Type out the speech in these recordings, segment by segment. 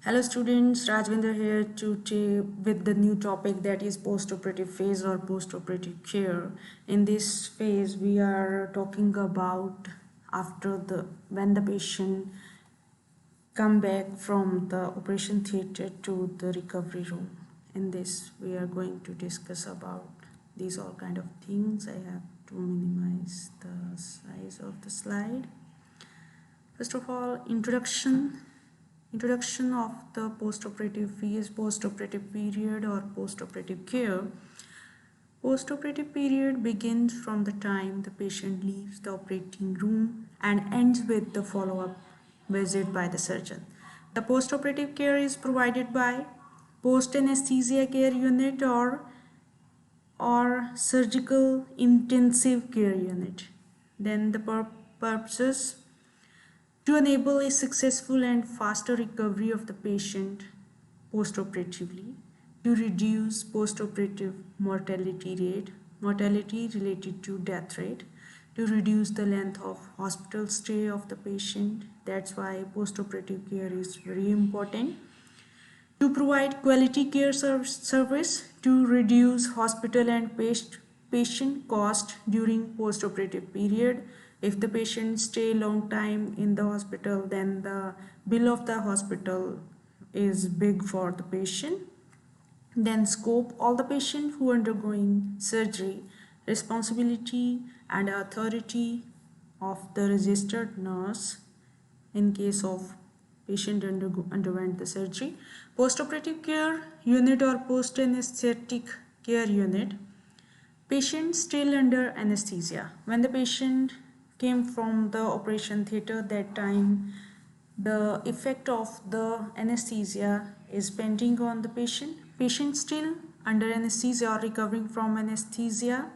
Hello students, Rajvinder here today with the new topic that is post-operative phase or post-operative care. In this phase, we are talking about after the when the patient come back from the operation theater to the recovery room. In this, we are going to discuss about these all kind of things. I have to minimize the size of the slide. First of all, introduction of the post-operative phase, post-operative period or post-operative care. Post-operative period begins from the time the patient leaves the operating room and ends with the follow-up visit by the surgeon. The post-operative care is provided by post-anesthesia care unit or surgical intensive care unit. Then the purposes to enable a successful and faster recovery of the patient postoperatively, to reduce postoperative mortality rate, mortality related to death rate, to reduce the length of hospital stay of the patient. That's why postoperative care is very important. To provide quality care service, to reduce hospital and patient cost during postoperative period. If the patient stay long time in the hospital, then the bill of the hospital is big for the patient. Then scope, all the patient who undergoing surgery, responsibility and authority of the registered nurse in case of patient underwent the surgery. Postoperative care unit or post-anesthetic care unit. Patient still under anesthesia. When the patient came from the operation theater, that time the effect of the anesthesia is pending on the patient. Patient still under anesthesia or recovering from anesthesia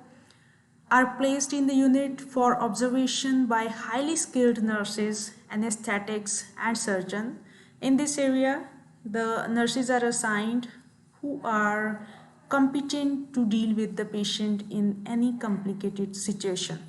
are placed in the unit for observation by highly skilled nurses, anesthetics and surgeon. In this area, the nurses are assigned who are competent to deal with the patient in any complicated situation.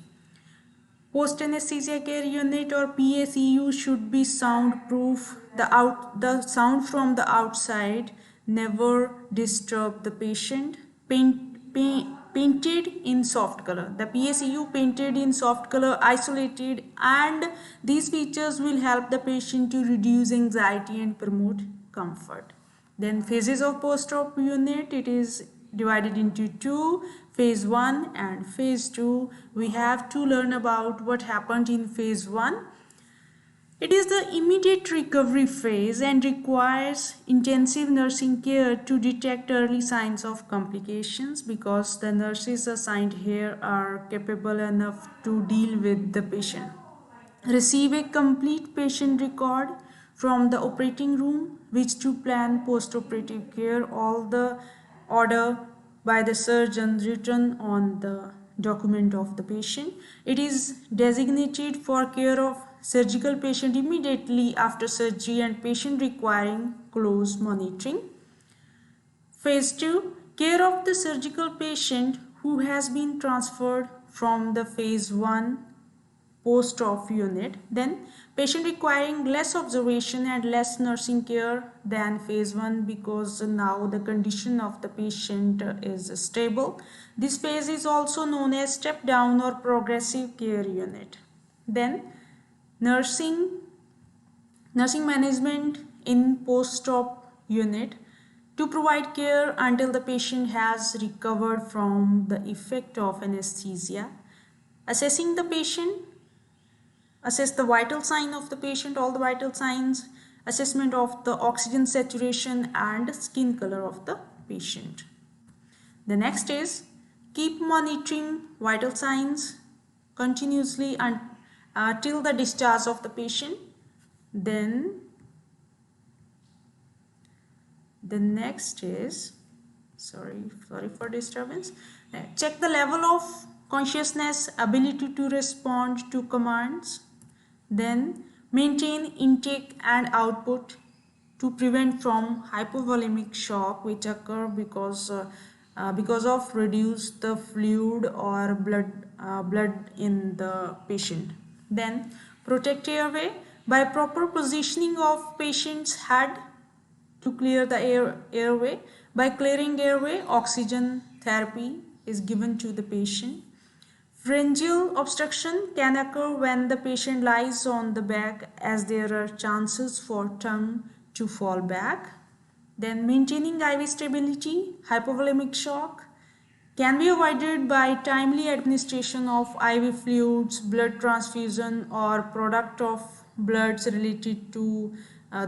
Post anesthesia care unit or PACU should be soundproof. The sound from the outside never disturb the patient. Painted in soft color. The PACU painted in soft color, isolated, and these features will help the patient to reduce anxiety and promote comfort. Then phases of post-op unit, it is divided into two, phase 1 and phase 2. We have to learn about what happened in phase 1. It is the immediate recovery phase and requires intensive nursing care to detect early signs of complications, because the nurses assigned here are capable enough to deal with the patient. Receive a complete patient record from the operating room, which to plan post-operative care. All the order by the surgeon written on the document of the patient. It is designated for care of surgical patient immediately after surgery and patient requiring close monitoring. Phase 2, care of the surgical patient who has been transferred from the phase 1 post-op unit. Then patient requiring less observation and less nursing care than phase 1, because now the condition of the patient is stable. This phase is also known as step down or progressive care unit. Then nursing management in post-op unit, to provide care until the patient has recovered from the effect of anesthesia. Assessing the patient, assess the vital sign of the patient, all the vital signs, assessment of the oxygen saturation and skin color of the patient. The next is keep monitoring vital signs continuously till the discharge of the patient. Then the next is, sorry for disturbance, check the level of consciousness, ability to respond to commands. Then maintain intake and output to prevent from hypovolemic shock, which occur because of reduce the fluid or blood in the patient. Then protect airway by proper positioning of patient's head to clear the airway. By clearing airway, oxygen therapy is given to the patient. Pharyngeal obstruction can occur when the patient lies on the back, as there are chances for tongue to fall back. Then maintaining IV stability, hypovolemic shock can be avoided by timely administration of IV fluids, blood transfusion, or product of bloods related to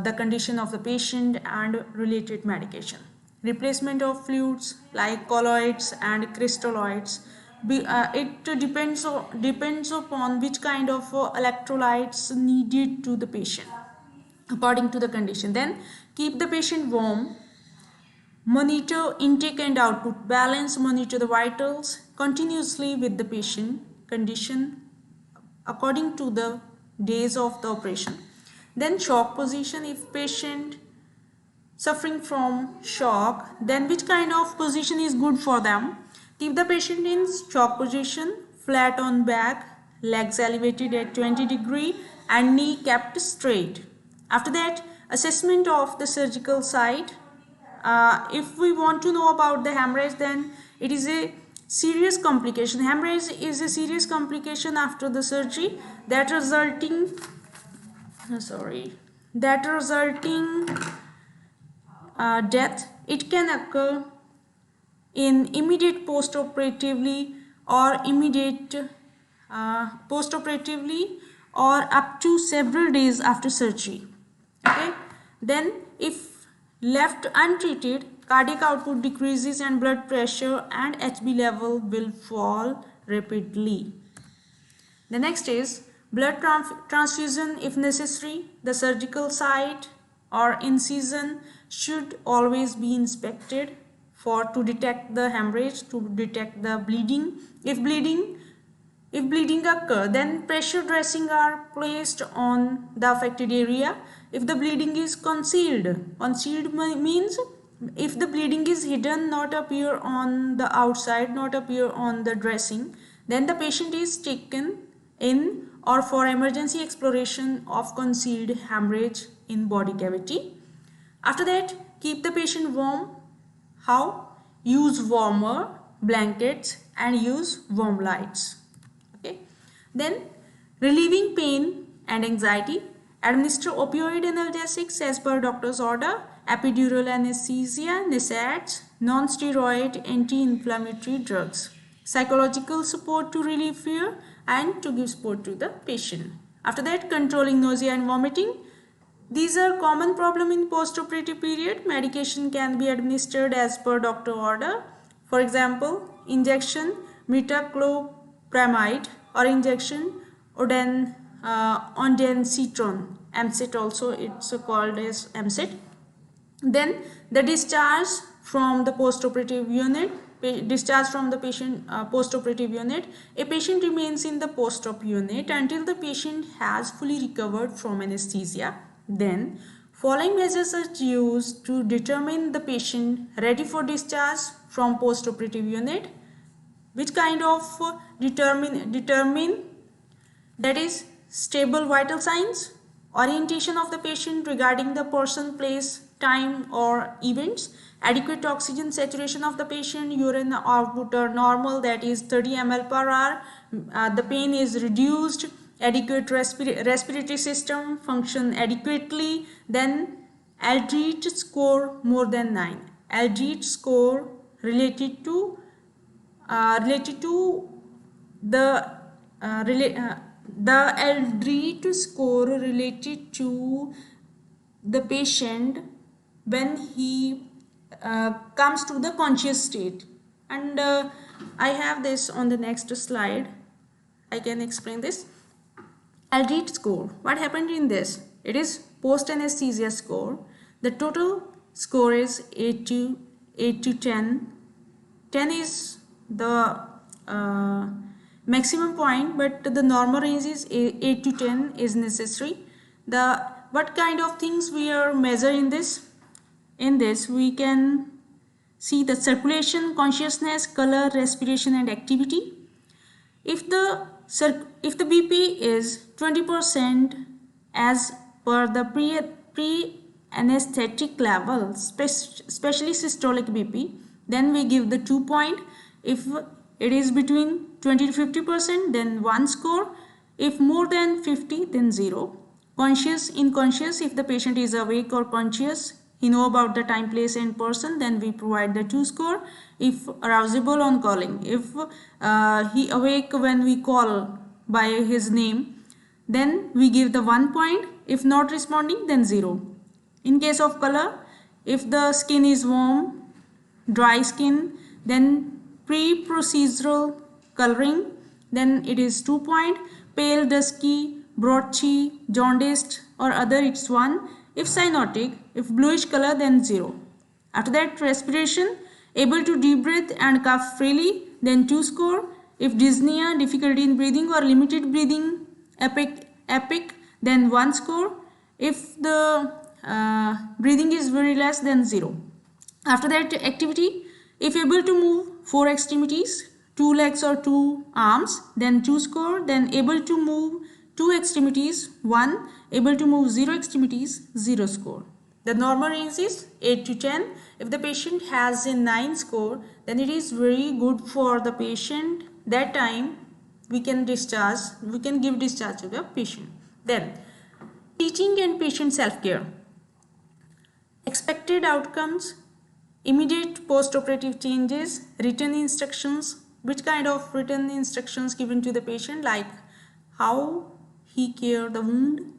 the condition of the patient and related medication. Replacement of fluids like colloids and crystalloids. It depends upon which kind of electrolytes needed to the patient according to the condition. Then keep the patient warm. Monitor intake and output, balance, monitor the vitals continuously with the patient condition according to the days of the operation. Then shock position, if patient suffering from shock, then which kind of position is good for them? Keep the patient in shock position, flat on back, legs elevated at 20 degree and knee kept straight. After that, assessment of the surgical site. If we want to know about the hemorrhage, then it is a serious complication. Hemorrhage is a serious complication after the surgery that resulting death. It can occur in immediate postoperatively or or up to several days after surgery. Okay, then if left untreated, cardiac output decreases and blood pressure and HB level will fall rapidly. The next is blood transfusion if necessary. The surgical site or incision should always be inspected to detect the hemorrhage, to detect the bleeding. If bleeding occur, then pressure dressing are placed on the affected area. If the bleeding is concealed means if the bleeding is hidden, not appear on the outside, not appear on the dressing, then the patient is taken in or for emergency exploration of concealed hemorrhage in body cavity. After that, keep the patient warm. How? Use warmer blankets and use warm lights. Okay. Then relieving pain and anxiety. Administer opioid analgesics as per doctor's order. Epidural anesthesia, NSAIDs, non-steroid anti-inflammatory drugs. Psychological support to relieve fear and to give support to the patient. After that, controlling nausea and vomiting. These are common problem in post-operative period. Medication can be administered as per doctor order. For example, injection metoclopramide or injection ondansetron. MCET also, it's called as MCET. Then the discharge from the post-operative unit. Discharge from the patient post-operative unit. A patient remains in the post-op unit until the patient has fully recovered from anesthesia. Then following measures are used to determine the patient ready for discharge from post-operative unit. Which kind of determine? That is stable vital signs, orientation of the patient regarding the person, place, time or events, adequate oxygen saturation of the patient, urine output are normal, that is 30 ml per hour, the pain is reduced, adequate respiratory system function adequately, then Aldrich score more than 9. Aldrich score related to the Aldrich score related to the patient when he comes to the conscious state, and I have this on the next slide. I can explain this. Aldrich score. What happened in this? It is post anesthesia score. The total score is 8 to 10. 10 is the maximum point, but the normal range is 8 to 10 is necessary. What kind of things we are measuring this? In this we can see the circulation, consciousness, color, respiration and activity. If the BP is 20% as per the anesthetic level, especially systolic BP, then we give the 2 point. If it is between 20 to 50%, then 1 score. If more than 50, then 0. Conscious, unconscious, if the patient is awake or conscious, he know about the time, place and person, then we provide the 2 score. If arousable on calling, if he awake when we call by his name, then we give the 1 point. If not responding, then 0. In case of color, if the skin is warm, dry skin, then pre-procedural coloring, then it is 2 point. Pale, dusky, blotchy, jaundiced or other, it's 1. If cyanotic, if bluish color, then 0. After that, respiration, able to deep breathe and cough freely, then 2 score. If dyspnea, difficulty in breathing or limited breathing, epic, then 1 score. If the breathing is very less, then 0. After that, activity, if able to move 4 extremities, 2 legs or 2 arms, then 2 score. Then able to move 2 extremities, 1. Able to move 0 extremities, 0 score. The normal range is 8 to 10. If the patient has a 9 score, then it is very good for the patient. That time we can give discharge to the patient. Then teaching and patient self-care. Expected outcomes, immediate post-operative changes, written instructions. Which kind of written instructions given to the patient, like how he care the wound,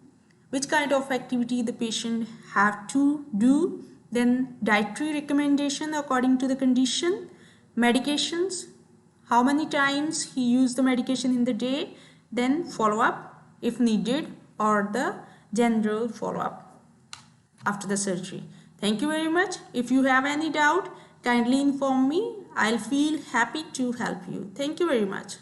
which kind of activity the patient have to do, then dietary recommendation according to the condition, medications, how many times he used the medication in the day, then follow-up if needed, or the general follow-up after the surgery. Thank you very much. If you have any doubt, kindly inform me. I'll feel happy to help you. Thank you very much.